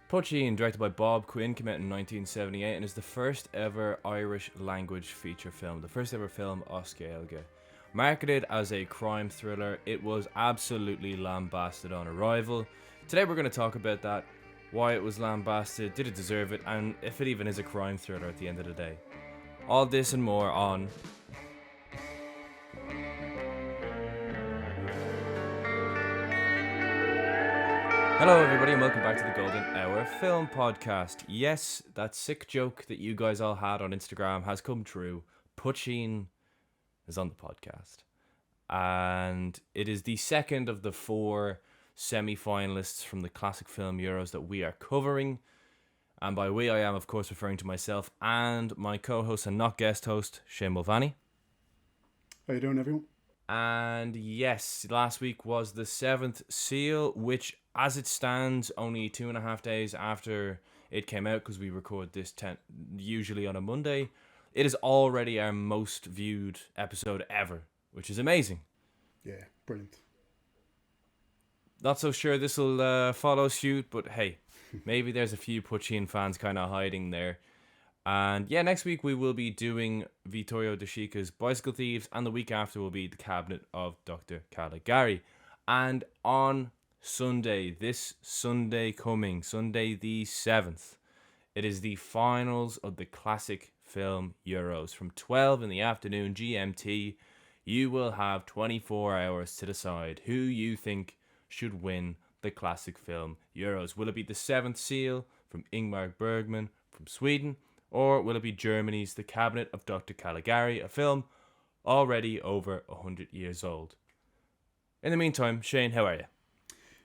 Poitín, directed by Bob Quinn, came out in 1978 and is the first ever Irish language feature film, the first ever film Oscailge. Marketed as a crime thriller, it was absolutely lambasted on arrival. Today we're going to talk about that, why it was lambasted, did it deserve it, and if it even is a crime thriller at the end of the day. All this and more on Hello everybody and welcome back to the Golden Hour Film Podcast. Yes, that sick joke that you guys all had on Instagram has come true. Poitín is on the podcast. And it is the second of the four semi-finalists from the Classic Film Euros that we are covering. And by we, I am of course referring to myself and my co-host and not guest host, Shane Mulvaney. How you doing, everyone? And yes, last week was the seventh seal, which as it stands, only 2.5 days after it came out, because we record this usually on a Monday, it is already our most viewed episode ever, which is amazing. Yeah, brilliant. Not so sure this will follow suit, but hey, maybe there's a few Poitín fans kind of hiding there. And yeah, next week we will be doing Vittorio De Sica's Bicycle Thieves, and the week after will be The Cabinet of Dr. Caligari. And on Sunday, this Sunday coming, Sunday the 7th, it is the finals of the Classic Film Euros. From 12 in the afternoon GMT, you will have 24 hours to decide who you think should win the Classic Film Euros. Will it be the seventh seal from Ingmar Bergman from Sweden, or will it be Germany's The Cabinet of Dr. Caligari, a film already over 100 years old? In the meantime, Shane, how are you?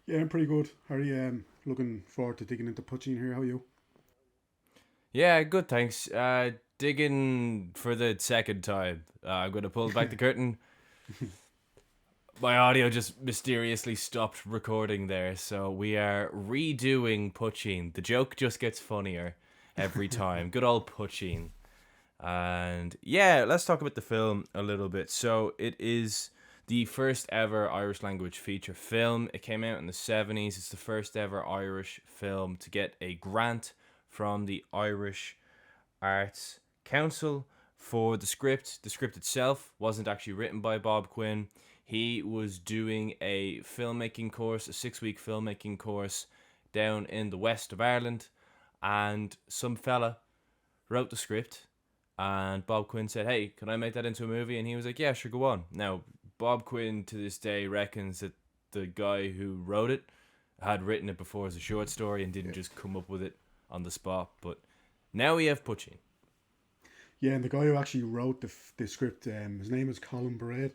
Yeah, I'm pretty good. How are you? Looking forward to digging into Poitín here. How are you? Yeah, good, thanks. Digging for the second time. I'm going to pull back the curtain. My audio just mysteriously stopped recording there, so we are redoing Poitín. The joke just gets funnier every time. Good old Poitín. And yeah, let's talk about the film a little bit. So it is the first ever Irish language feature film. It came out in the 70s. It's the first ever Irish film to get a grant from the Irish Arts Council for the script. The script itself wasn't actually written by Bob Quinn. He was doing a filmmaking course, a 6-week filmmaking course down in the west of Ireland, and some fella wrote the script, and Bob Quinn said, "Hey, can I make that into a movie?" And he was like, "Yeah, sure, go on." Now, Bob Quinn to this day reckons that the guy who wrote it had written it before as a short story and didn't just come up with it on the spot. But now we have Poitín. Yeah, and the guy who actually wrote the script, his name is Colin Braid.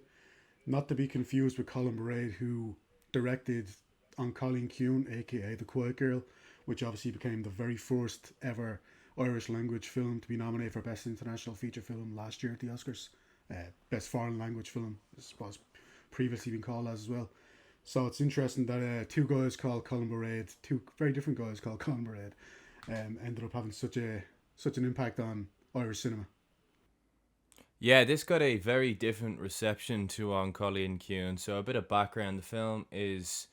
Not to be confused with Colin Braid, who directed On Colleen Kuhn, aka The Quiet Girl, which obviously became the very first ever Irish language film to be nominated for Best International Feature Film last year at the Oscars. Best Foreign Language Film, this was previously been called as well. So it's interesting that two guys called Colin Braid, two very different guys called Colin Braid, ended up having such an impact on Irish cinema. Yeah, this got a very different reception to On Colleen Kuhn. So a bit of background: the film was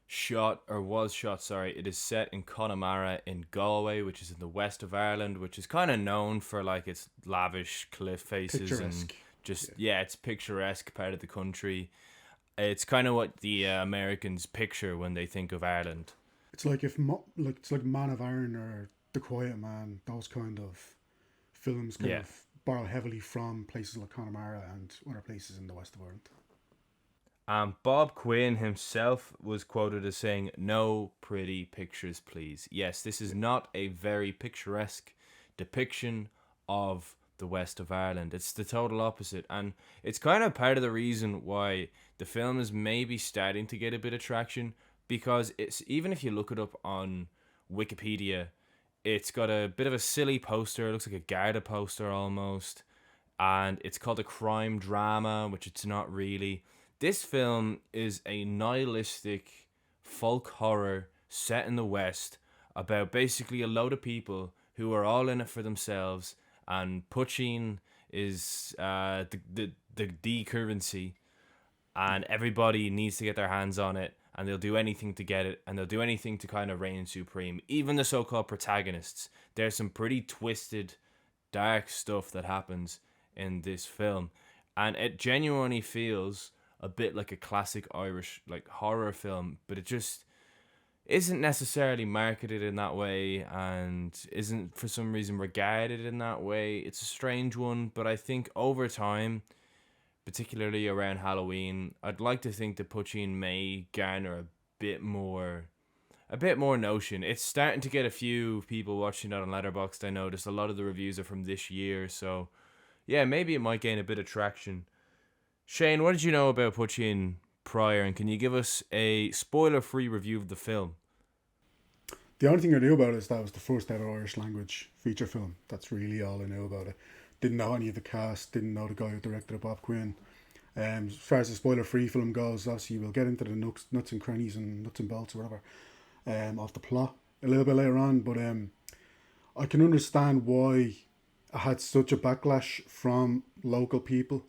shot, it is set in Connemara in Galway, which is in the west of Ireland, which is kind of known for like its lavish cliff faces and just it's picturesque part of the country. It's kind of what the Americans picture when they think of Ireland. It's like it's like Man of Iron or The Quiet Man. Those kind of films kind of borrow heavily from places like Connemara and other places in the west of Ireland. Bob Quinn himself was quoted as saying, "No pretty pictures, please." Yes, this is not a very picturesque depiction of the west of Ireland. It's the total opposite, and it's kind of part of the reason why the film is maybe starting to get a bit of traction, because it's, even if you look it up on Wikipedia, it's got a bit of a silly poster. It looks like a Garda poster almost, and it's called a crime drama, which it's not really. This film is a nihilistic folk horror set in the West about basically a load of people who are all in it for themselves, and Poitín is the currency, and everybody needs to get their hands on it, and they'll do anything to get it, and they'll do anything to kind of reign supreme. Even the so-called protagonists, there's some pretty twisted, dark stuff that happens in this film, and it genuinely feels a bit like a classic Irish like horror film, but it just isn't necessarily marketed in that way and isn't for some reason regarded in that way. It's a strange one, but I think over time, particularly around Halloween, I'd like to think that Poitín may garner a bit more notion. It's starting to get a few people watching it on Letterboxd. I noticed a lot of the reviews are from this year, so yeah, maybe it might gain a bit of traction. Shane, what did you know about Poitín prior, and can you give us a spoiler-free review of the film? The only thing I knew about it is that it was the first ever Irish language feature film. That's really all I knew about it. Didn't know any of the cast, didn't know the guy who directed it, Bob Quinn. As far as the spoiler free film goes, obviously we'll get into the nuts and crannies and nuts and bolts or whatever of the plot a little bit later on, but I can understand why it had such a backlash from local people.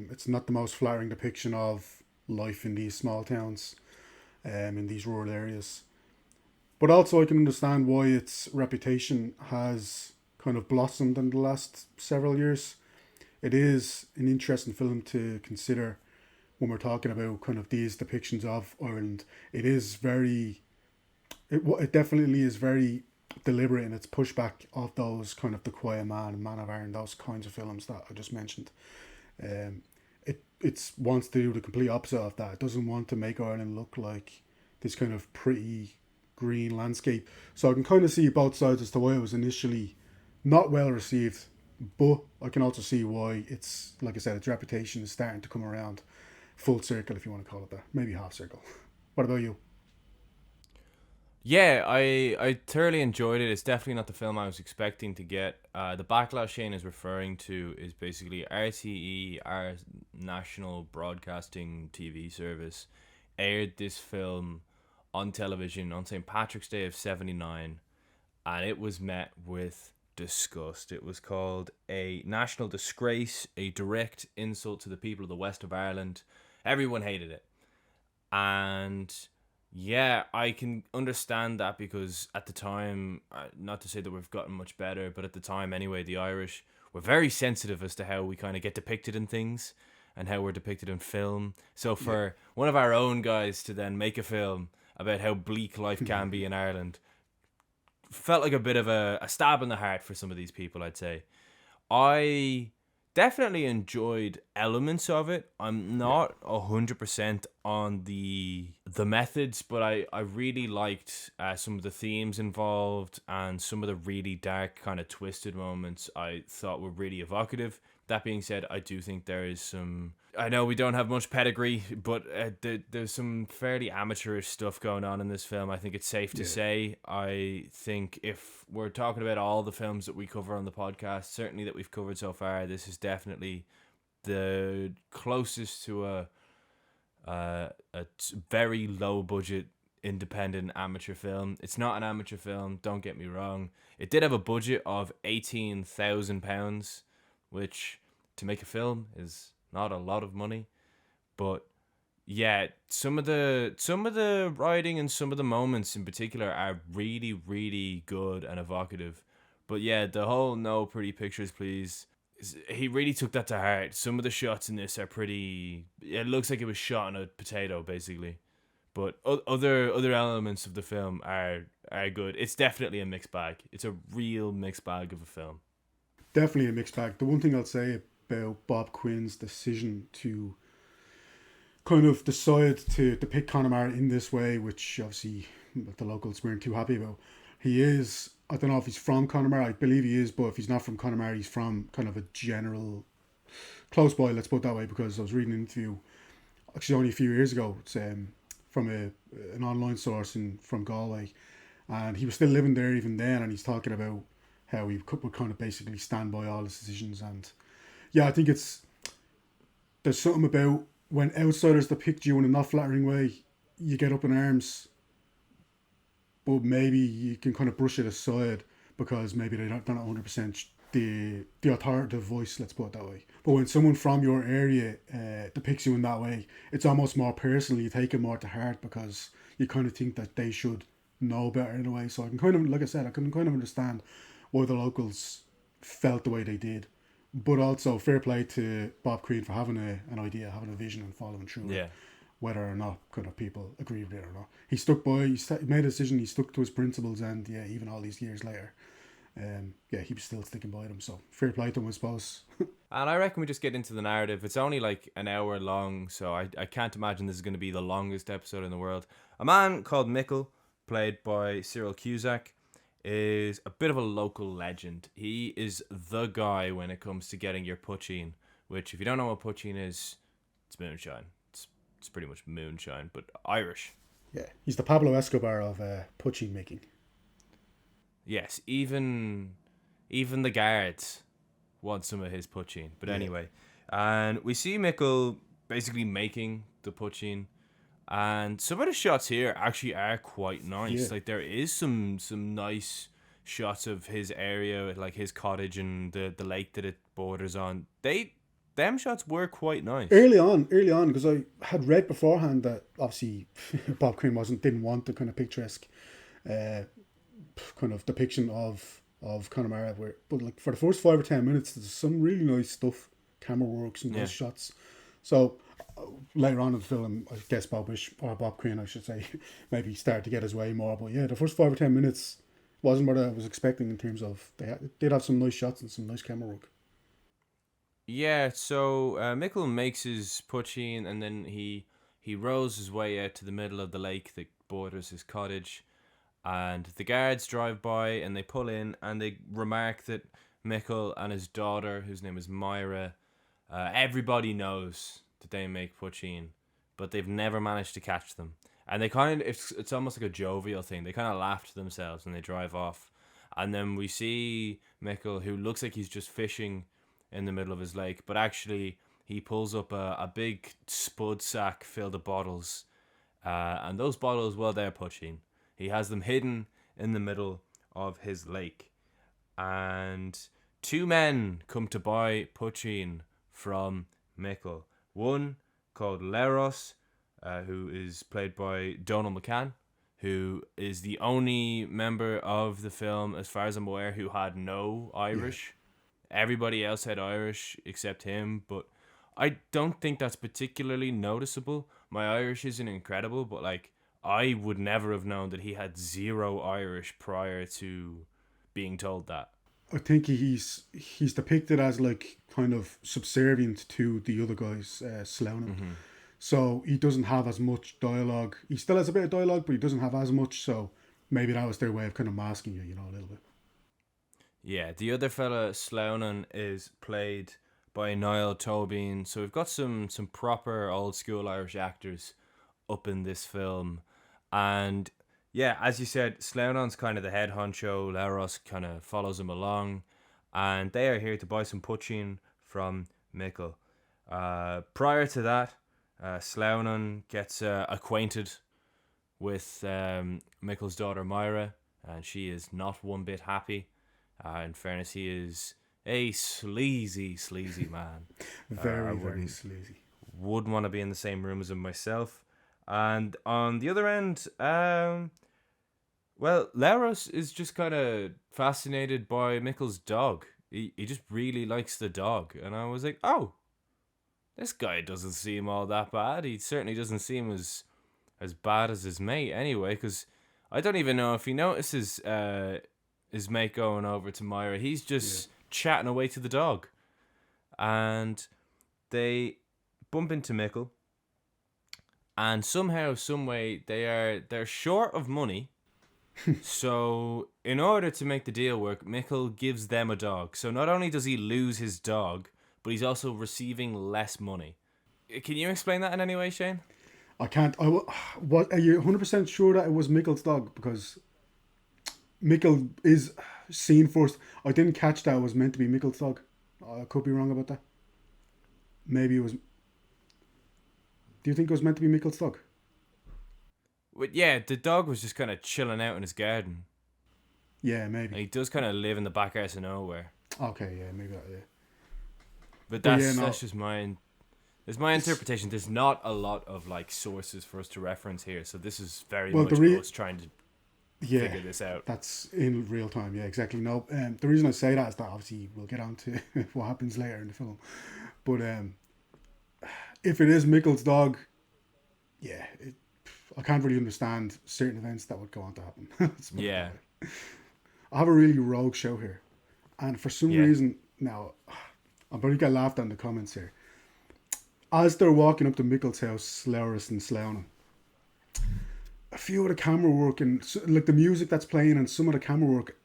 It's not the most flattering depiction of life in these small towns, in these rural areas. But also I can understand why its reputation has kind of blossomed in the last several years. It is an interesting film to consider when we're talking about kind of these depictions of Ireland. It definitely is very deliberate in its pushback of those kind of The Quiet Man and Man of Iron, those kinds of films that I just mentioned. It wants to do the complete opposite of that. It doesn't want to make Ireland look like this kind of pretty green landscape. So I can kind of see both sides as to why it was initially not well received, but I can also see why it's, like I said, its reputation is starting to come around full circle, if you want to call it that. Maybe half circle. What about you? Yeah, I thoroughly enjoyed it. It's definitely not the film I was expecting to get. The backlash Shane is referring to is basically RTE, our national broadcasting TV service, aired this film on television on St. Patrick's Day of '79, and it was met with disgust. It was called a national disgrace, a direct insult to the people of the west of Ireland. Everyone hated it. And yeah, I can understand that because at the time, not to say that we've gotten much better, but at the time anyway, the Irish were very sensitive as to how we kind of get depicted in things and how we're depicted in film. So for one of our own guys to then make a film about how bleak life can be in Ireland felt like a bit of a stab in the heart for some of these people, I'd say. I definitely enjoyed elements of it. I'm not 100% on the methods, but I really liked some of the themes involved and some of the really dark kind of twisted moments I thought were really evocative. That being said, I do think there is some... I know we don't have much pedigree, but there's some fairly amateurish stuff going on in this film. I think it's safe to say. I think if we're talking about all the films that we cover on the podcast, certainly that we've covered so far, this is definitely the closest to a very low budget independent amateur film. It's not an amateur film, don't get me wrong. It did have a budget of £18,000, which to make a film is not a lot of money, but yeah, some of the writing and some of the moments in particular are really, really good and evocative. But yeah, the whole "no pretty pictures, please." He really took that to heart. Some of the shots in this are pretty. It looks like it was shot on a potato, basically. But other elements of the film are good. It's definitely a mixed bag. It's a real mixed bag of a film. Definitely a mixed bag. The one thing I'll say about Bob Quinn's decision to kind of decide to depict Connemara in this way, which obviously the locals weren't too happy about. He is, I don't know if he's from Connemara, I believe he is, but if he's not from Connemara, he's from kind of a general, close by, let's put it that way, because I was reading an interview, actually only a few years ago, it's, from an online source from Galway, and he was still living there even then, and he's talking about how he would kind of basically stand by all his decisions. And yeah, I think there's something about when outsiders depict you in a not flattering way, you get up in arms, but maybe you can kind of brush it aside because maybe they're not 100% the authoritative voice, let's put it that way. But when someone from your area depicts you in that way, it's almost more personal. You take it more to heart because you kind of think that they should know better in a way. So I can kind of, like I said, I can kind of understand why the locals felt the way they did. But also, fair play to Bob Quinn for having an idea, having a vision, and following through Yeah. it, whether or not kind of people agree with it or not. He stuck by. He made a decision. He stuck to his principles, and yeah, even all these years later, yeah, he was still sticking by them. So fair play to him, I suppose. And I reckon we just get into the narrative. It's only like an hour long, so I can't imagine this is going to be the longest episode in the world. A man called Michil, played by Cyril Cusack, is a bit of a local legend. He is the guy when it comes to getting your poitín, which, if you don't know what poitín is, it's moonshine. It's pretty much moonshine, but Irish. Yeah, he's the Pablo Escobar of poitín making. Yes, even the guards want some of his poitín. But Yeah. anyway, and we see Michil basically making the poitín, and some of the shots here actually are quite nice. Yeah. Like there is some nice shots of his area, like his cottage and the lake that it borders on. Them shots were quite nice. Early on, because I had read beforehand that obviously Bob Quinn didn't want the kind of picturesque, kind of depiction of Connemara. But like for the first 5 or 10 minutes, there's some really nice stuff, camera work, some nice shots. So later on in the film, I guess Bob Quinn, I should say, maybe started to get his way more. But yeah, the first 5 or 10 minutes wasn't what I was expecting in terms of did have some nice shots and some nice camera work. Yeah, so Michil makes his poitín, and then he rows his way out to the middle of the lake that borders his cottage, and the guards drive by and they pull in and they remark that Michil and his daughter, whose name is Myra, everybody knows that they make poitín, but they've never managed to catch them. And they it's almost like a jovial thing. They kind of laugh to themselves and they drive off. And then we see Michil, who looks like he's just fishing in the middle of his lake, but actually he pulls up a big spud sack filled of bottles, and those bottles, well, they're poitín. He has them hidden in the middle of his lake, and 2 men come to buy poitín from Michil. One called Labhras, who is played by Donald McCann, who is the only member of the film, as far as I'm aware, who had no Irish. Yeah. Everybody else had Irish except him, but I don't think that's particularly noticeable. My Irish isn't incredible, but like I would never have known that he had 0 Irish prior to being told that. I think he's depicted as like kind of subservient to the other guys, Sleamhnan. Mm-hmm. So he doesn't have as much dialogue. He still has a bit of dialogue, but he doesn't have as much. So maybe that was their way of kind of masking you, a little bit. Yeah, the other fella, Sleamhnan, is played by Niall Tobin. So we've got some proper old school Irish actors up in this film. And yeah, as you said, Sleamhnan's kind of the head honcho. Labhras kind of follows him along. And they are here to buy some poitín from Michil. Prior to that, Sleamhnan gets acquainted with Michil's daughter Myra. And she is not one bit happy. In fairness, he is a sleazy man. Very sleazy. Wouldn't want to be in the same room as him myself. And on the other end, well, Labhras is just kind of fascinated by Michil's dog. He just really likes the dog. And I was like, oh, this guy doesn't seem all that bad. He certainly doesn't seem as bad as his mate anyway, because I don't even know if he notices his mate going over to Myra. He's just chatting away to the dog. And they bump into Michil. And somehow, someway, they're short of money. So in order to make the deal work, Michil gives them a dog. So not only does he lose his dog, but he's also receiving less money. Can you explain that in any way, Shane? I can't. What are you 100% sure that it was Michil's dog? Because Michil is seen first. I didn't catch that it was meant to be Michil's dog. I could be wrong about that. Maybe it was. Do you think it was meant to be Michil's dog? Well, yeah, the dog was just kind of chilling out in his garden. Yeah, maybe. And he does kind of live in the back arse of nowhere. Okay, yeah, maybe that. Yeah, But but yeah, that's no, just my There's my it's interpretation. There's not a lot of like sources for us to reference here, so this is very well, much us trying to yeah, figure this out. that's in real time. Yeah, exactly. No, the reason I say that is that obviously we'll get on to what happens later in the film. But if it is Michels' dog, yeah, I can't really understand certain events that would go on to happen. Let's put it that Yeah, way. I have a really rogue show here, and for some yeah, reason now, I'm probably get laughed at in the comments here. As they're walking up to Michels' house, Labhras and Sleamhnan, a few of the camera work and like the music that's playing and some of the camera work,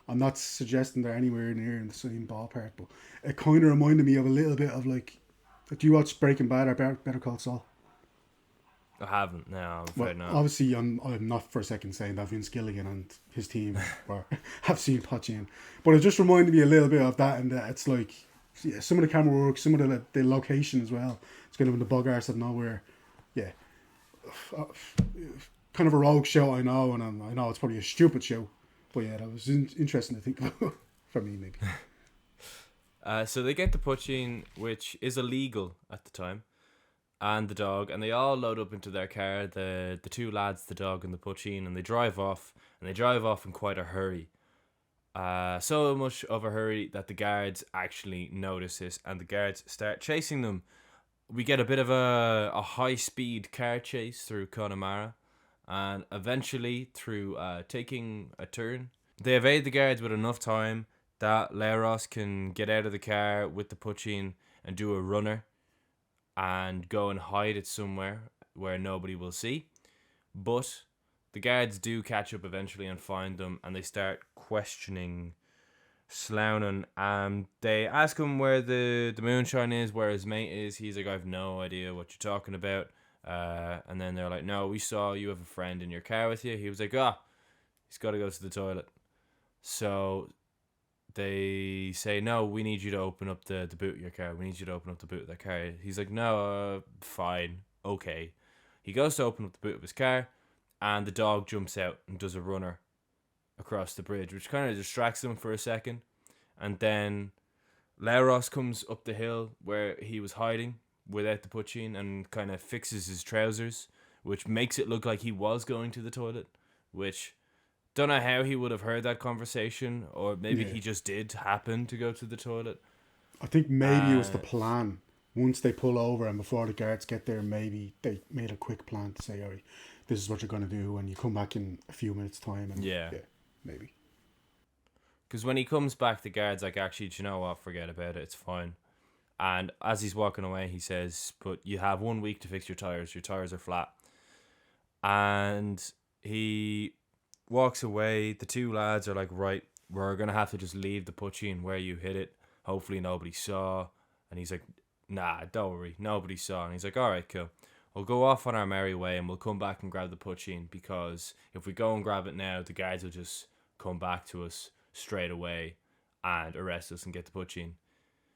I'm not suggesting they're anywhere near in the same ballpark, but it kind of reminded me of a little bit of like, do you watch Breaking Bad or Better Call Saul? I haven't. No, I'm Well, afraid not. obviously, I'm not for a second saying that Vince Gilligan and his team have seen Poitín, but it just reminded me a little bit of that, and that it's like, yeah, some of the camera work, some of the location as well. It's kind of in the bug arse of nowhere. Yeah, kind of a rogue show, I know, and I know it's probably a stupid show, but yeah, that was interesting to think about for me maybe. So they get the Poitín, which is illegal at the time, and the dog, and they all load up into their car. The two lads, the dog and the Poitín, and they drive off. And they drive off in quite a hurry. So much of a hurry that the guards actually notice this, and the guards start chasing them. We get a bit of a high speed car chase through Connemara, and eventually through taking a turn, they evade the guards with enough time that Leros can get out of the car with the Poitín and do a runner and go and hide it somewhere where nobody will see. But the guards do catch up eventually and find them, and they start questioning Sleamhnan. They ask him where the moonshine is, where his mate is. He's like, I have no idea what you're talking about. And then they're like, no, we saw you have a friend in your car with you. He was like, he's got to go to the toilet. So they say, no, we need you to open up the boot of your car. We need you to open up the boot of the car. He's like, no, fine, okay. He goes to open up the boot of his car, and the dog jumps out and does a runner across the bridge, which kind of distracts him for a second. And then Leros comes up the hill where he was hiding without the Poitín and kind of fixes his trousers, which makes it look like he was going to the toilet, which don't know how he would have heard that conversation, or maybe Yeah, he just did happen to go to the toilet. I think maybe it was the Uh, plan. Once they pull over and before the guards get there, maybe they made a quick plan to say, "All right, this is what you're gonna do," and you come back in a few minutes' time, and yeah. yeah, maybe. Because when he comes back, the guard's like, actually, do you know what? Forget about it. It's fine. And as he's walking away, he says, but you have 1 week to fix your tires. Your tires are flat. And he walks away. The two lads are like, right, we're going to have to just leave the Poitín where you hit it. Hopefully nobody saw. And he's like, nah, don't worry. Nobody saw. And he's like, all right, cool. We'll go off on our merry way and we'll come back and grab the Poitín, because if we go and grab it now, the guards will just come back to us straight away and arrest us and get the Poitín.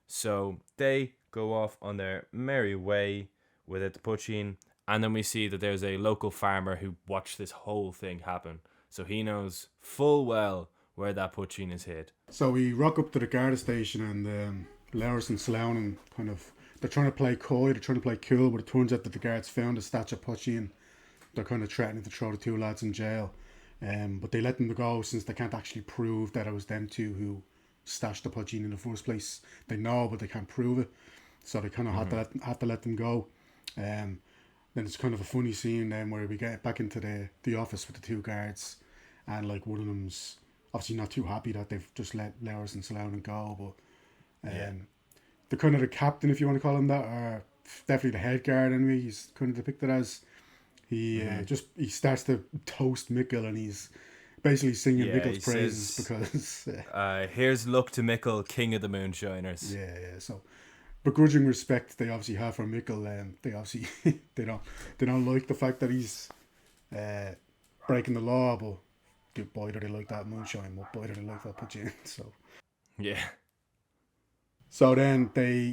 So they go off on their merry way with the Poitín, and then we see that there's a local farmer who watched this whole thing happen. So he knows full well where that Poitín is hid. So we rock up to the guard station, and Lowers and Slough kind of they're trying to play coy, they're trying to play cool, but it turns out that the guards found a statue of Poitín. They're kind of threatening to throw the two lads in jail, but they let them go since they can't actually prove that it was them two who stashed the Poitín in the first place. They know, but they can't prove it, so they kind of had to let them go. Then it's kind of a funny scene then where we get back into the office with the two guards, and like one of them's obviously not too happy that they've just let Lowers and Slough go, but the kind of the captain, if you want to call him that, or definitely the head guard anyway, he's kind of depicted as he starts to toast Mickle, and he's basically singing Mickle's praises because here's luck to Mickle, king of the moonshiners. yeah. So begrudging respect they obviously have for Mickle, and they obviously they don't like the fact that he's breaking the law, but boy do they like that moonshine, but boy do they like that Poitín. Yeah. So then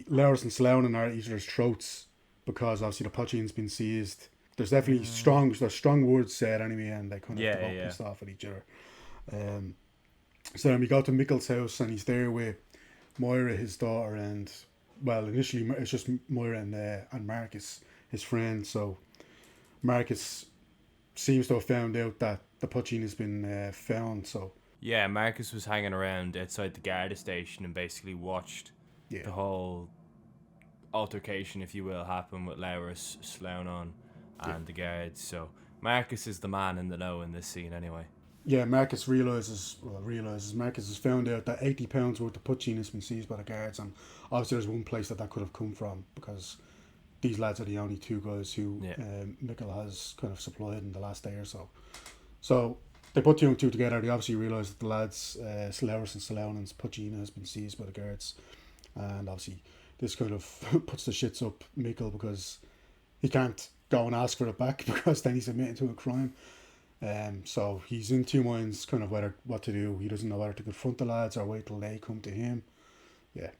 Lowers and Slough are at each other's throats because obviously the Poitín's been seized. There's definitely strong words said anyway, and they kind of get pissed off at each other. So then we go to Mickle's house, and he's there with Moira, his daughter, and well, initially it's just Moira and Marcus, his friend. So Marcus seems to have found out that the Poitín has been found. So Yeah, Marcus was hanging around outside the Garda station and basically watched yeah, the whole altercation, if you will, happen with Labhras Sleamhnan yeah, and the guards. So Marcus is the man in the know in this scene, anyway. yeah. Marcus has found out that £80 worth of Poitín has been seized by the guards, and obviously there's one place that could have come from because these lads are the only two guys who Yeah. Michal has kind of supplied in the last day or so. So they put two and two together. They obviously realise that the lads, Labhras and Sleamhnan's Poitín has been seized by the guards, and obviously this kind of puts the shits up Michal because he can't go and ask for it back because then he's admitting to a crime. So he's in two minds, kind of what to do. He doesn't know whether to confront the lads or wait till they come to him. Yeah,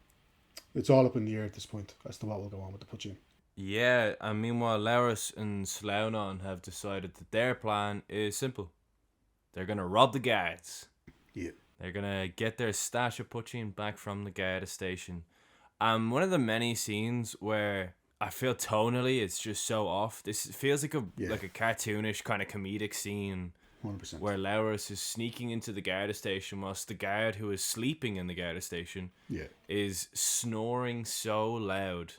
it's all up in the air at this point as to what will go on with the Poitín. Yeah, and meanwhile, Labhras and Sleamhnan have decided that their plan is simple. They're going to rob the guards. Yeah, They're going to get their stash of Poitín back from the Garda station. One of the many scenes where I feel tonally it's just so off. This feels like a Yeah. like a cartoonish kind of comedic scene 100%. where Labhras is sneaking into the Garda station whilst the guard who is sleeping in the Garda station Yeah, is snoring so loud,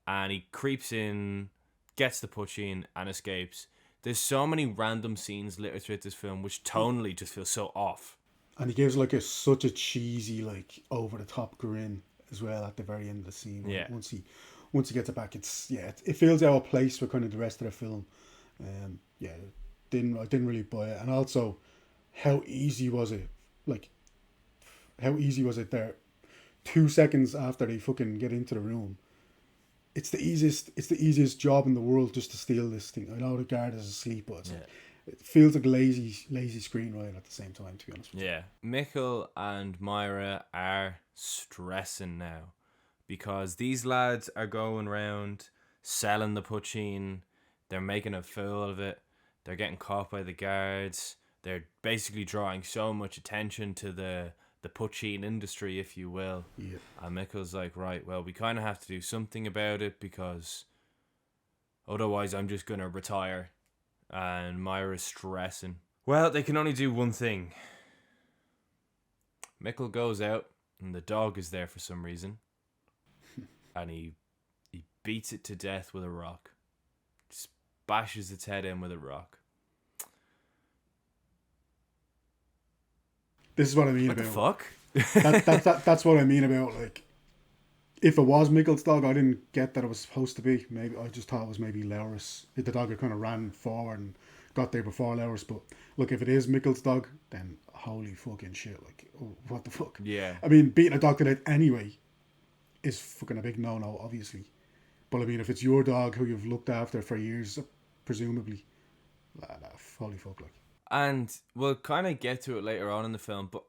and he creeps in, gets the Poitín, and escapes. There's so many random scenes littered throughout this film which tonally just feel so off. and he gives like such a cheesy, like over the top grin as well at the very end of the scene. Yeah. Once he gets it back, it feels out of place with kind of the rest of the film. Yeah, I didn't really buy it, and also how easy was it? Like how easy was it there? 2 seconds after they fucking get into the room, it's the easiest job in the world just to steal this thing. I know the guard is asleep, but it feels like lazy screenwriting at the same time, to be honest with you. Yeah. Michal and Moira are stressing now because these lads are going around selling the Poitín. They're making a fool of it. They're getting caught by the guards. They're basically drawing so much attention to the Poitín industry, if you will. Yeah. And Michal's like, right, well, we kind of have to do something about it because otherwise I'm just going to retire. And Moira's stressing. Well, they can only do one thing. Michal goes out and the dog is there for some reason. And he beats it to death with a rock. Just bashes its head in with a rock. This is what I mean What about. the fuck? That's what I mean about, like, if it was Michal's dog, I didn't get that it was supposed to be. Maybe I just thought it was maybe Labhras. If the dog had kind of ran forward and got there before Labhras. But look, if it is Michal's dog, then holy fucking shit! Like, oh, what the fuck? Yeah. I mean, beating a dog to death anyway is fucking a big no-no, obviously. But I mean, if it's your dog who you've looked after for years, presumably, holy fuck, like. And we'll kind of get to it later on in the film, but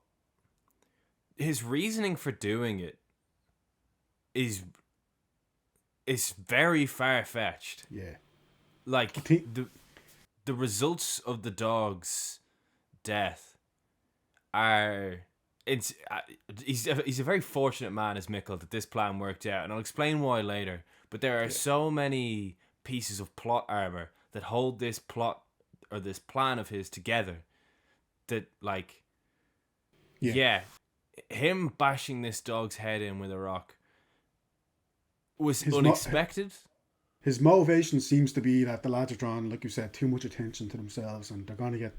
his reasoning for doing it is very far-fetched. Yeah. Like, the results of the dog's death are... He's a very fortunate man, as Michal, that this plan worked out, and I'll explain why later. But there are so many pieces of plot armor that hold this plot or this plan of his together that, like, him bashing this dog's head in with a rock was unexpected. His motivation seems to be that the lads are drawing, like you said, too much attention to themselves, and they're going to get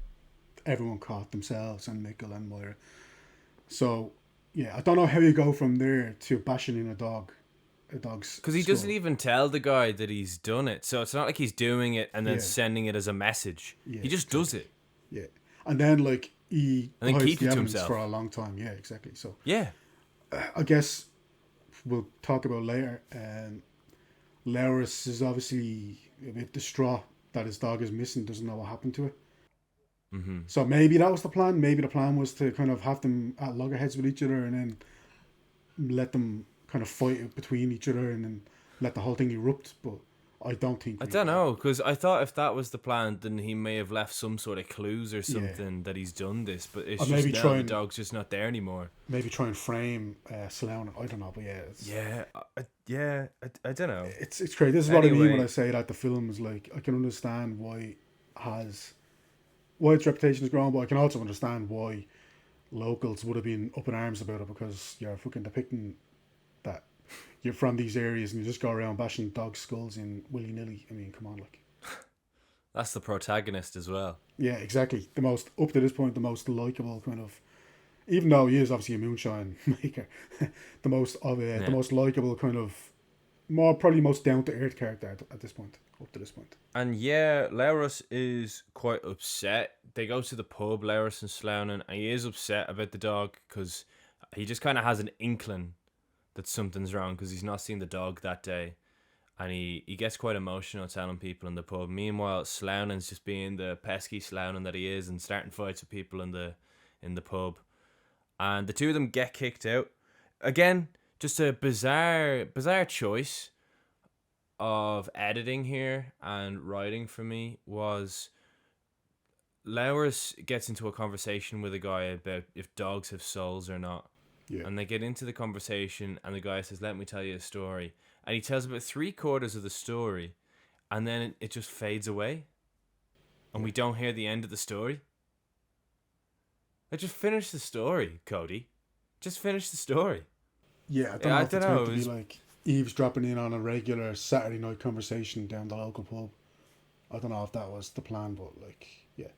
everyone caught, themselves and Michal and Moira. So, yeah, I don't know how you go from there to bashing in a dog's because he skull. doesn't even tell the guy that he's done it, so it's not like he's doing it and then sending it as a message. He just does it. Yeah, and then like he and then hides keeps the it to evidence himself for a long time. Yeah, exactly. So yeah, I guess we'll talk about later. Labhras is obviously a bit distraught that his dog is missing, doesn't know what happened to it. Mm-hmm. So maybe that was the plan. Maybe the plan was to kind of have them at loggerheads with each other and then let them kind of fight between each other and then let the whole thing erupt. But I don't think I we. don't know, because I thought if that was the plan, then he may have left some sort of clues or Yeah, something that he's done this. But it's or just now the dog's just not there anymore. maybe try and frame Sloan. I don't know, but yeah, I don't know. it's crazy. This is what I mean when I Anyway, say that the film is like, I can understand has why its reputation has grown, but I can also understand why locals would have been up in arms about it, because you're fucking depicting that you're from these areas and you just go around bashing dog skulls in willy nilly. I mean, come on, like. that's the protagonist as well. Yeah, exactly. The most, up to this point, the most likable kind of, even though he is obviously a moonshine maker, the Yeah. most likable kind of, more probably most down to earth character at this point, up to this point. And yeah, Laurus is quite upset. They go to the pub, Laurus and Slaughnan, and he is upset about the dog because he just kind of has an inkling that something's wrong because he's not seen the dog that day. And he gets quite emotional telling people in the pub. Meanwhile, Sloughnan's just being the pesky Slaughnan that he is and starting fights with people in the pub. And the two of them get kicked out. Again, just a bizarre choice of editing here and writing for me was Lowers gets into a conversation with a guy about if dogs have souls or not. Yeah, And they get into the conversation and the guy says, "Let me tell you a story." And he tells about 3/4 of the story and then it just fades away. And yeah, we don't hear the end of the story. Like, just finish the story, Cody. Just finish the story. yeah. I don't Yeah, know I if don't it's meant know. to It be was, like eavesdropping in on a regular Saturday night conversation down the local pub. I don't know if that was the plan, but like, yeah,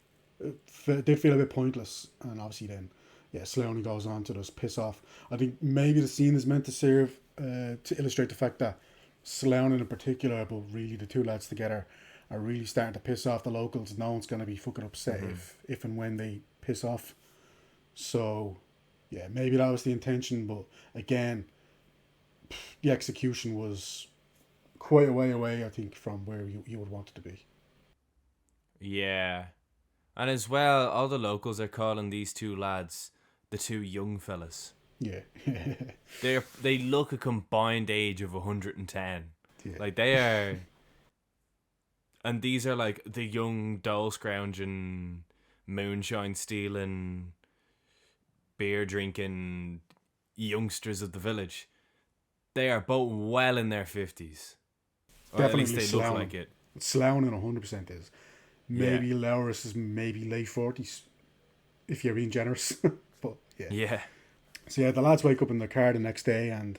it did feel a bit pointless. And obviously, then, yeah, Sloane goes on to just piss off. I think maybe the scene is meant to serve to illustrate the fact that Sloane in particular, but really the two lads together, are really starting to piss off the locals. No one's going to be fucking upset if and when they piss off. So, yeah, maybe that was the intention, but again, the execution was quite a way away, I think, from where you would want it to be. yeah. And as well, all the locals are calling these two lads the two young fellas. Yeah. They look a combined age of 110. Yeah. Like they are, and these are like the young doll scrounging, moonshine stealing, beer drinking youngsters of the village. They are both well in their 50s, or at least Definitely they look Slough. like it. Slough in 100% is. Yeah, Maybe Lowris is maybe late 40s, if you're being generous. But yeah. yeah, So yeah, the lads wake up in the car the next day, and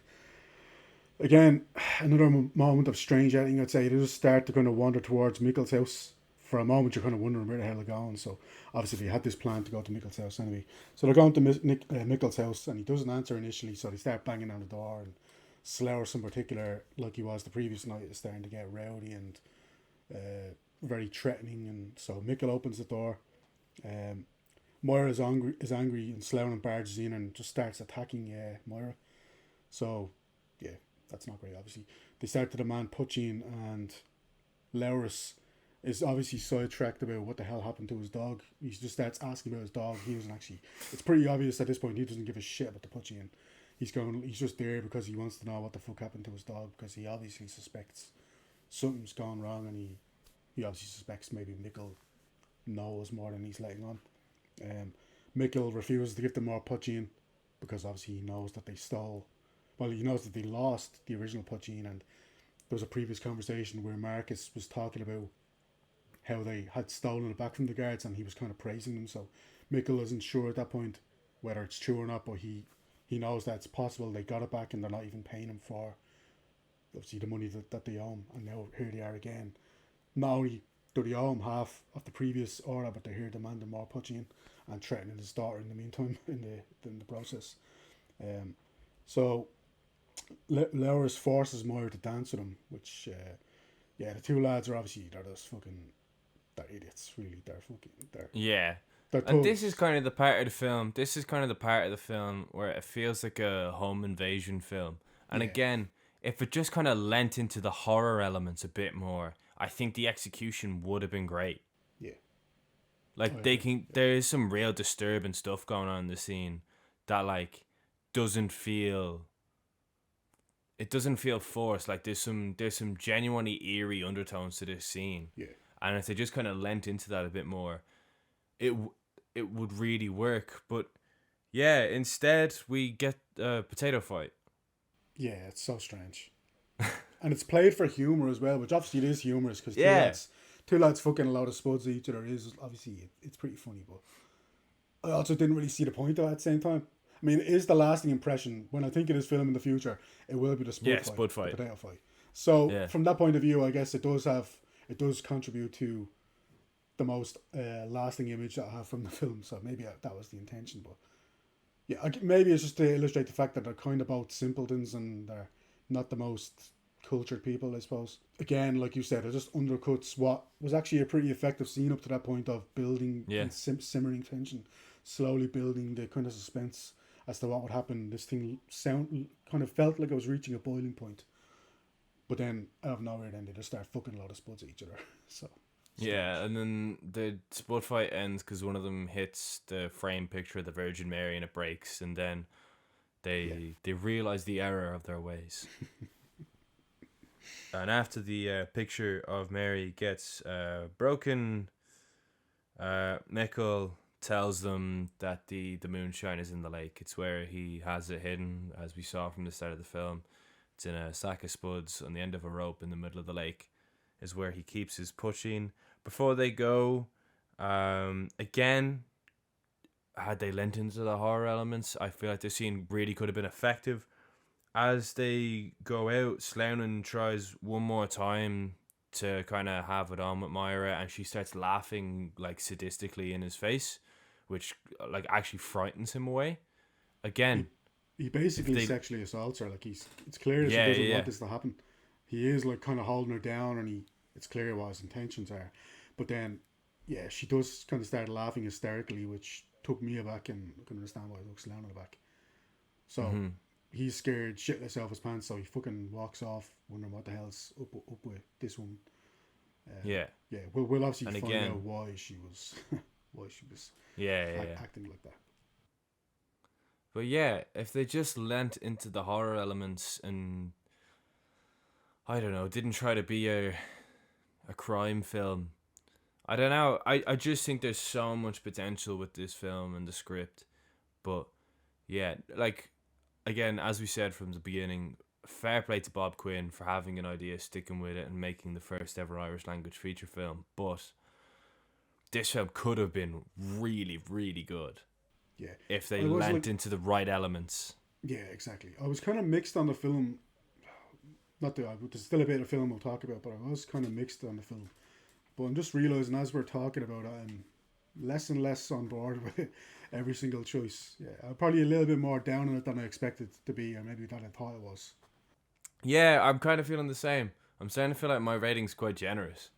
again, another moment of strange editing, I'd say. They just start to kind of wander towards Michils' house. For a moment, you're kind of wondering where the hell they're going. So obviously, they had this plan to go to Michils' house anyway. So they're going to Michils' house, and he doesn't answer initially. So they start banging on the door, and Slowers in particular, like he was the previous night, is starting to get rowdy and very threatening. And so Michel opens the door. Um, Moira is angry, and Slough barges in and just starts attacking Moira. So yeah, that's not great. Obviously, they start to demand Poitín, and Lauris is obviously sidetracked about what the hell happened to his dog. He just starts asking about his dog. He doesn't actually. It's pretty obvious at this point he doesn't give a shit about the Poitín. He's going. He's just there because he wants to know what the fuck happened to his dog, because he obviously suspects something's gone wrong, and he obviously suspects maybe Mikkel knows more than he's letting on. Mikkel refuses to give them more Poitín because obviously he knows that they stole. Well, he knows that they lost the original Poitín, and there was a previous conversation where Marcus was talking about how they had stolen it back from the guards, and he was kind of praising them. So Mikkel isn't sure at that point whether it's true or not, but he knows that it's possible they got it back and they're not even paying him for obviously the money that they owe him, and now here they are again. Not only do they owe him half of the previous order, but they're here demanding more Poitín and threatening his daughter in the meantime in the process. So Lowers forces Moira to dance with him, which yeah, the two lads are obviously they're just fucking they're idiots, really. yeah. They're And this is thugs. kind of the part of the film. This is kind of the part of the film where it feels like a home invasion film. And Yeah, again, if it just kind of lent into the horror elements a bit more, I think the execution would have been great. yeah, I Like agree. Yeah, there is some real disturbing stuff going on in the scene that like doesn't feel it doesn't feel forced. Like there's some genuinely eerie undertones to this scene, Yeah. and if they just kind of lent into that a bit more, it would really work. But yeah, instead we get a potato fight. Yeah, it's so strange. And it's played for humour as well, which obviously it is humorous because Yeah. two lads fucking a load of spuds at each other is obviously it's pretty funny, but I also didn't really see the point of it at the same time. I mean, it is the lasting impression when I think of this film in the future. It will be the Yeah, spud fight, spud the fight. potato fight. So Yeah. from that point of view, I guess it does contribute to the most lasting image that I have from the film. So maybe that was the intention, but yeah, maybe it's just to illustrate the fact that they're kind of both simpletons and they're not the most cultured people, I suppose. Again, like you said, it just undercuts what was actually a pretty effective scene up to that point of building Yeah. and simmering tension, slowly building the kind of suspense as to what would happen. This thing kind of felt like it was reaching a boiling point, but then out of nowhere, then they just start fucking a lot of spuds at each other. So Yeah, and then the spud fight ends because one of them hits the frame picture of the Virgin Mary and it breaks, and then they realize the error of their ways. And after the picture of Mary gets broken, Michael tells them that the moonshine is in the lake. It's where he has it hidden, as we saw from the start of the film. It's in a sack of spuds on the end of a rope in the middle of the lake, is where he keeps his pushing. Before they go, again, had they lent into the horror elements, I feel like this scene really could have been effective. As they go out, Sleamhnan tries one more time to kind of have it on with Myra, and she starts laughing like sadistically in his face, which like actually frightens him away. he Again, he if basically they sexually assaults her. Like it's clear that he yeah doesn't yeah want this to happen. He is like kind of holding her down, and it's clear what his intentions are. But then, yeah, she does kind of start laughing hysterically, which took me aback, and I can understand why it took Sloan aback. So mm-hmm. he's scared shitless out of his pants, so he fucking walks off, wondering what the hell's up with this woman. Yeah, Yeah, we'll obviously and find out again why she was why she was yeah. acting like that. But yeah, if they just lent into the horror elements and I don't know, didn't try to be a crime film. I don't know. I just think there's so much potential with this film and the script. But yeah, like again, as we said from the beginning, fair play to Bob Quinn for having an idea, sticking with it, and making the first ever Irish language feature film. But this film could have been really, really good Yeah, if they I was lent like, into the right elements. yeah, exactly. I was kind of mixed on the film. Not that there's still a bit of film we'll talk about, but I was kind of mixed on the film. But I'm just realizing as we're talking about it, I'm less and less on board with every single choice. Yeah, I'm probably a little bit more down on it than I expected to be, or maybe than I thought it was. Yeah, I'm kind of feeling the same. I'm starting to feel like my rating's quite generous.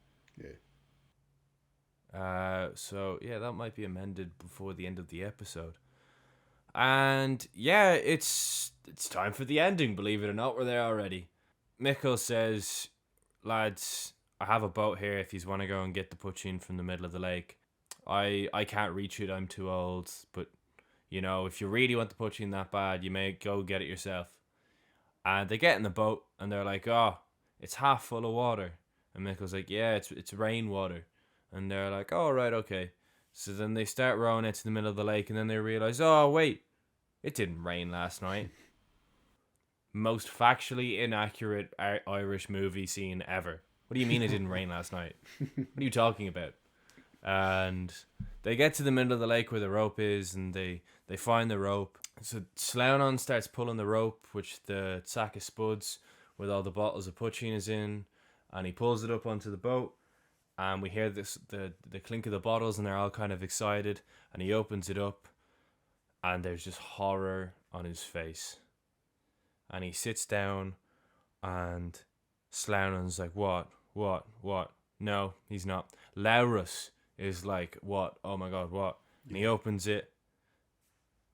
Yeah, So yeah, that might be amended before the end of the episode. And yeah, it's time for the ending. Believe it or not, we're there already. Michil says, "Lads, I have a boat here. If you want to go and get the poitín from the middle of the lake, I can't reach it. I'm too old. But you know, if you really want the poitín that bad, you may go get it yourself." And they get in the boat and they're like, "Oh, it's half full of water." And Michael's like, "Yeah, it's rainwater." And they're like, "Oh, right, okay." So then they start rowing it to the middle of the lake, and then they realize, "Oh, wait, it didn't rain last night." Most factually inaccurate Irish movie scene ever. What do you mean it didn't rain last night? What are you talking about? And they get to the middle of the lake where the rope is, and they find the rope. So Sleamhnan starts pulling the rope, which the sack of spuds with all the bottles of poitín is in, and he pulls it up onto the boat. And we hear the clink of the bottles, and they're all kind of excited. And he opens it up, and there's just horror on his face. And he sits down, and Sleamhnan's like, what? No, he's not. Labhras is like, what? Oh my god, what? And he opens it,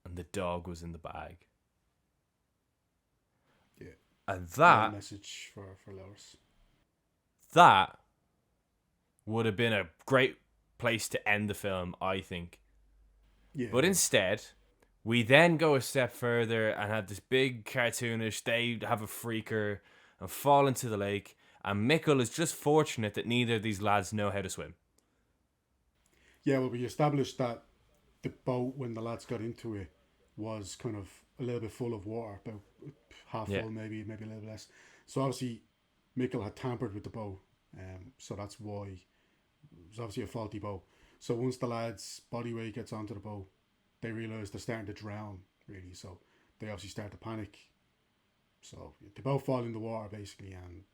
and the dog was in the bag. yeah. And Great message for Lars. that would have been a great place to end the film, I think. Yeah, But instead, We then go a step further and have this big cartoonish, they have a freaker and fall into the lake. And Mickle is just fortunate that neither of these lads know how to swim. Yeah, well, we established that the boat, when the lads got into it, was kind of a little bit full of water, about half Yeah. full, maybe a little less. So obviously, Mickle had tampered with the boat, so that's why it was obviously a faulty boat. So once the lads' body weight gets onto the boat, they realise they're starting to drown, really. So they obviously start to panic. So they both fall in the water, basically, and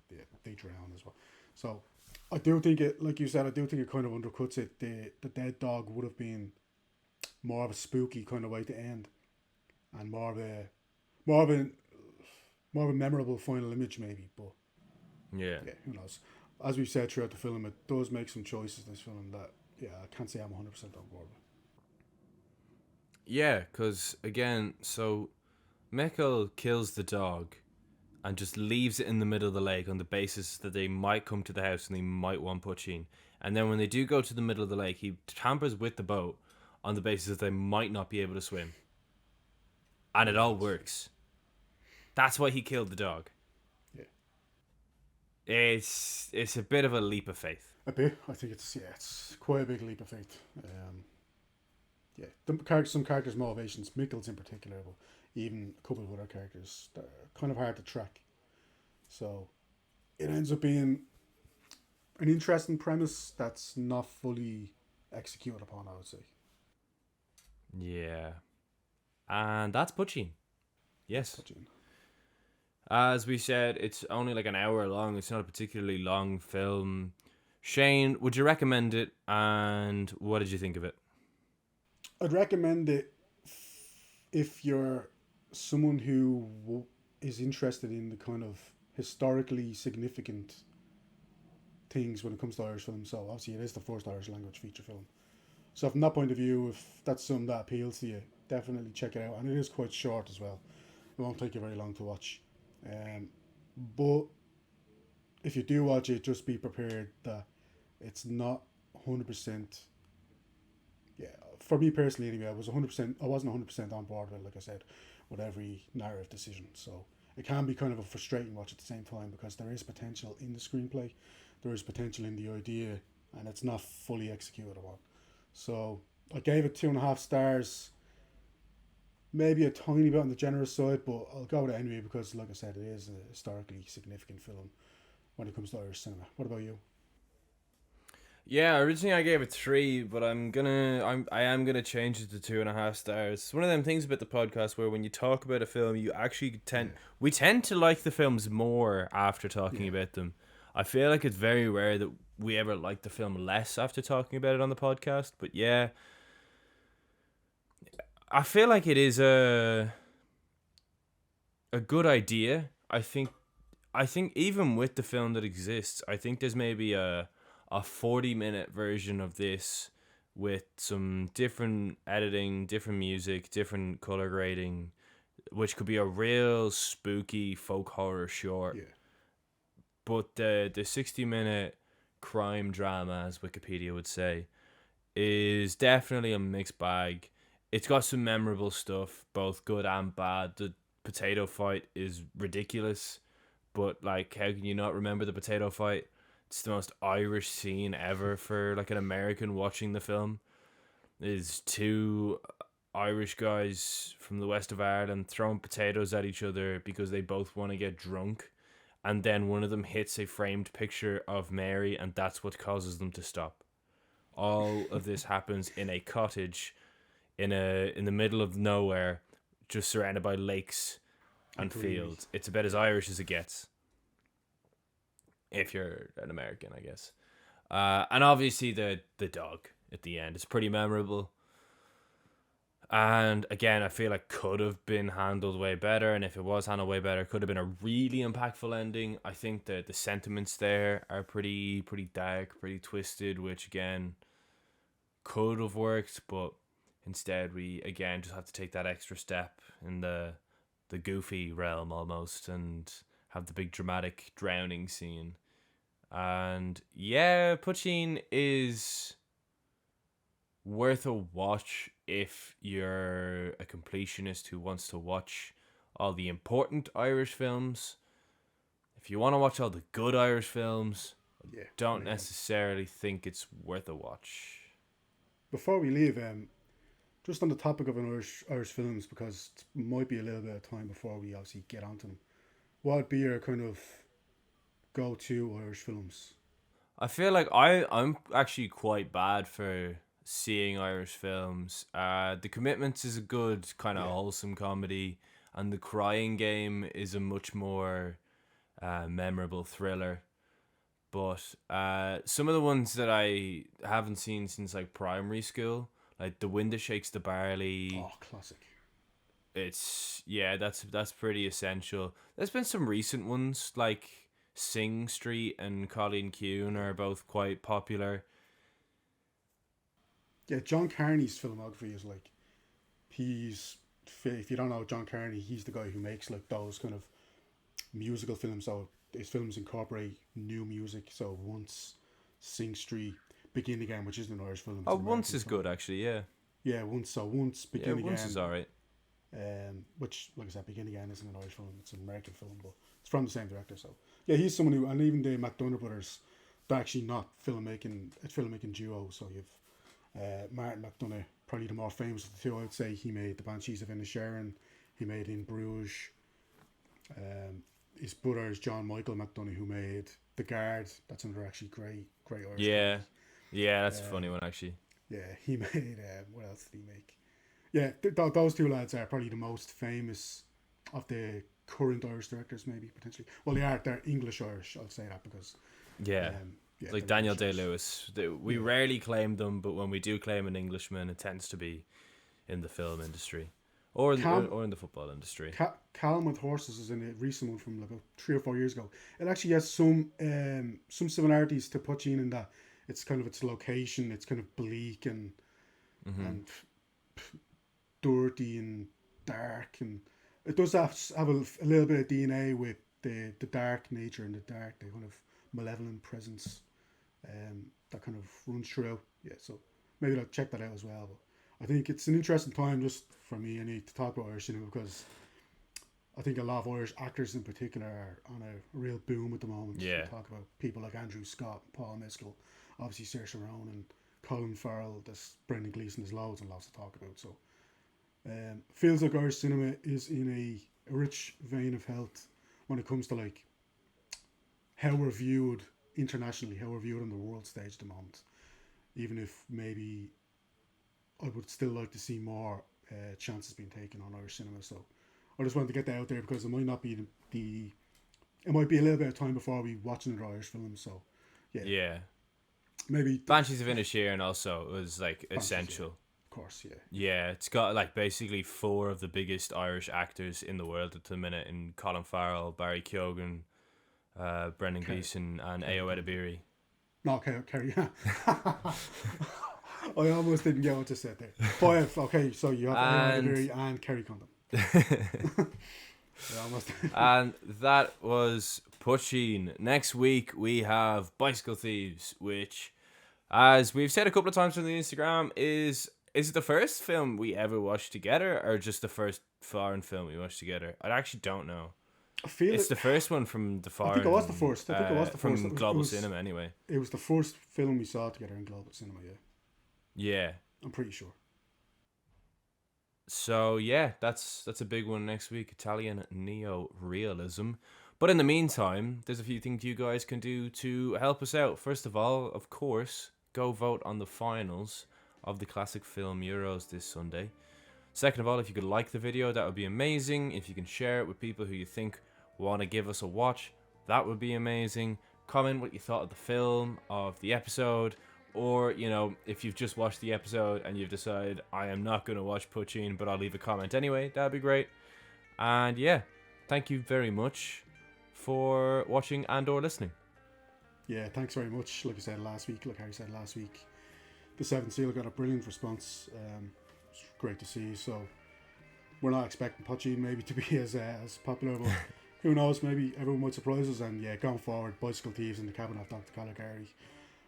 they drown as well. So I do think it, like you said, I do think it kind of undercuts it. The dead dog would have been more of a spooky kind of way to end, and more of a more of a memorable final image, maybe. But Yeah. yeah, who knows? As we've said throughout the film, it does make some choices in this film that, yeah, I can't say I'm 100% on board with. Yeah, because, again, so Mickle kills the dog and just leaves it in the middle of the lake on the basis that they might come to the house and they might want Poitín. And then when they do go to the middle of the lake, he tampers with the boat on the basis that they might not be able to swim. And it all works. That's why he killed the dog. Yeah, It's a bit of a leap of faith. a bit. I think it's quite a big leap of faith. Yeah, some characters' motivations, Mickles in particular, but even a couple of other characters, they're kind of hard to track. So it ends up being an interesting premise that's not fully executed upon, I would say. Yeah. And that's Poitín. Yes. Touching. As we said, it's only like an hour long. It's not a particularly long film. Shane, would you recommend it? And what did you think of it? I'd recommend it if you're someone who is interested in the kind of historically significant things when it comes to Irish film. So obviously it is the first Irish language feature film. So from that point of view, if that's something that appeals to you, definitely check it out. And it is quite short as well. It won't take you very long to watch. But if you do watch it, just be prepared that it's not 100%. Yeah, for me personally, anyway, I wasn't 100% on board with it, like I said, with every narrative decision. So it can be kind of a frustrating watch at the same time because there is potential in the screenplay, there is potential in the idea, and it's not fully executed upon. So I gave it 2.5 stars, maybe a tiny bit on the generous side, but I'll go with it anyway because, like I said, it is a historically significant film when it comes to Irish cinema. What about you? Yeah, originally I gave it 3, but I am gonna change it to 2.5 stars. It's one of them things about the podcast where when you talk about a film, you actually we tend to like the films more after talking about them. I feel like it's very rare that we ever like the film less after talking about it on the podcast. But yeah, I feel like it is a good idea. I think even with the film that exists, I think there's maybe a 40-minute version of this with some different editing, different music, different color grading, which could be a real spooky folk horror short. Yeah. But the 60-minute crime drama, as Wikipedia would say, is definitely a mixed bag. It's got some memorable stuff, both good and bad. The potato fight is ridiculous, but like, how can you not remember the potato fight? It's the most Irish scene ever for like an American watching the film. Is two Irish guys from the west of Ireland throwing potatoes at each other because they both want to get drunk, and then one of them hits a framed picture of Mary, and that's what causes them to stop. All of this happens in a cottage in the middle of nowhere, just surrounded by lakes and fields. It's about as Irish as it gets. If you're an American, I guess. And obviously the dog at the end is pretty memorable. And again, I feel like could have been handled way better. And if it was handled way better, could have been a really impactful ending. I think that the sentiments there are pretty dark, pretty twisted, which again could have worked, but instead we again just have to take that extra step in the goofy realm almost and have the big dramatic drowning scene. And yeah, Poitín is worth a watch if you're a completionist who wants to watch all the important Irish films. If you want to watch all the good Irish films, Yeah. don't Maybe. necessarily think it's worth a watch. Before we leave, just on the topic of Irish films, because it might be a little bit of time before we obviously get onto them. What would be your kind of go-to Irish films? I feel like I'm actually quite bad for seeing Irish films. The Commitments is a good kind of Yeah. wholesome comedy, and The Crying Game is a much more memorable thriller. But some of the ones that I haven't seen since like primary school, like The Wind That Shakes the Barley, Oh, classic. it's yeah, that's pretty essential. There's been some recent ones like Sing Street and Colleen Kuhn Yeah. are both quite popular. Yeah, John Carney's filmography is like, he's, if you don't know John Carney, he's the guy who makes like those kind of musical films. So his films incorporate new music. So once Sing Street, Begin Again, which isn't an Irish film, it's Oh, an Once American is film. good actually. Yeah, Yeah, once yeah, Begin Once is Again, alright. which, like I said, Begin Again isn't an Irish film; it's an American film, but it's from the same director. So yeah, he's someone who, and even the McDonough brothers, they're actually not filmmaking. It's filmmaking duo. So you've Martin McDonough, probably the more famous of the two. I would say he made The Banshees of Inisherin, he made In Bruges. His brother is John Michael McDonough, who made The Guard. That's another actually great Irish Yeah, comedy. yeah, that's a funny Um, one actually. yeah, he made what else did he make? Yeah, those two lads are probably the most famous of the current Irish directors, maybe potentially. Well, they're English Irish. I'll say that because Yeah, yeah, like they're Daniel English Day Irish. Lewis. We Yeah, rarely claim them, but when we do claim an Englishman, it tends to be in the film industry, or Cam or in the football industry. Calm with Horses is in a recent one from like about 3 or 4 years ago. It actually has some similarities to Poitín in that it's kind of its location. It's kind of bleak Mm-hmm. and dirty and dark, and it does have a little bit of DNA with the dark nature and the kind of malevolent presence that kind of runs throughout. Yeah, so maybe I'll check that out as well. But I think it's an interesting time just for me. I need to talk about Irish cinema because I think a lot of Irish actors in particular are on a real boom at the moment. We Yeah, talk about people like Andrew Scott, Paul Mescal, obviously Saoirse Ronan, and Colin Farrell. There's Brendan Gleeson. There's loads and lots to talk about. So feels like Irish cinema is in a rich vein of health when it comes to like how we're viewed internationally, how we're viewed on the world stage at the moment. Even if maybe I would still like to see more chances being taken on Irish cinema. So I just wanted to get that out there because it might not be it might be a little bit of time before we watch another Irish film. So yeah, yeah. maybe Banshees of Inisherin also was like Banshees, yeah, essential. of course, yeah, Yeah, it's got like basically four of the biggest Irish actors in the world at the minute in Colin Farrell, Barry Keoghan, Brendan Kerry, Gleeson, and Kerry Ayo Condon. Edebiri. No, Kerry. I almost didn't get what you said there. But okay, so you have Ayo And Edebiri and Kerry Condon. I almost. and that was Poitín. Next week we have Bicycle Thieves, which, as we've said a couple of times on the Instagram, is it the first film we ever watched together, or just the first foreign film we watched together? I actually don't know. I feel It's it. the first one from the I think it was the foreign, first. I think it was the first. from Global Cinema anyway. It was the first film we saw together in global cinema. Yeah, Yeah. I'm pretty sure. So yeah, that's a big one next week. Italian neo-realism. But in the meantime, there's a few things you guys can do to help us out. First of all, of course, go vote on the finals of the Classic Film Euros this Sunday. Second of all, if you could like the video, that would be amazing. If you can share it with people who you think want to give us a watch, that would be amazing. Comment what you thought of the film, of the episode, or, you know, if you've just watched the episode and you've decided, I am not going to watch Poitín, but I'll leave a comment anyway, that'd be great. And yeah, thank you very much for watching and or listening. Yeah, thanks very much. Like Harry said last week, the Seventh Seal got a brilliant response. It's great to see. So we're not expecting Poitín maybe to be as popular, but who knows? Maybe everyone might surprise us. And yeah, going forward, Bicycle Thieves in the Cabin of Dr. Caligari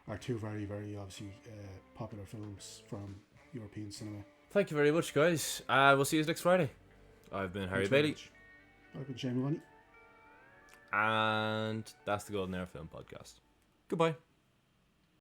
are two very, very obviously popular films from European cinema. Thank you very much, guys. We'll see you next Friday. I've been Harry Thanks very Bailey, much. I've been Shane Maloney. and that's the Golden Air Film Podcast. Goodbye.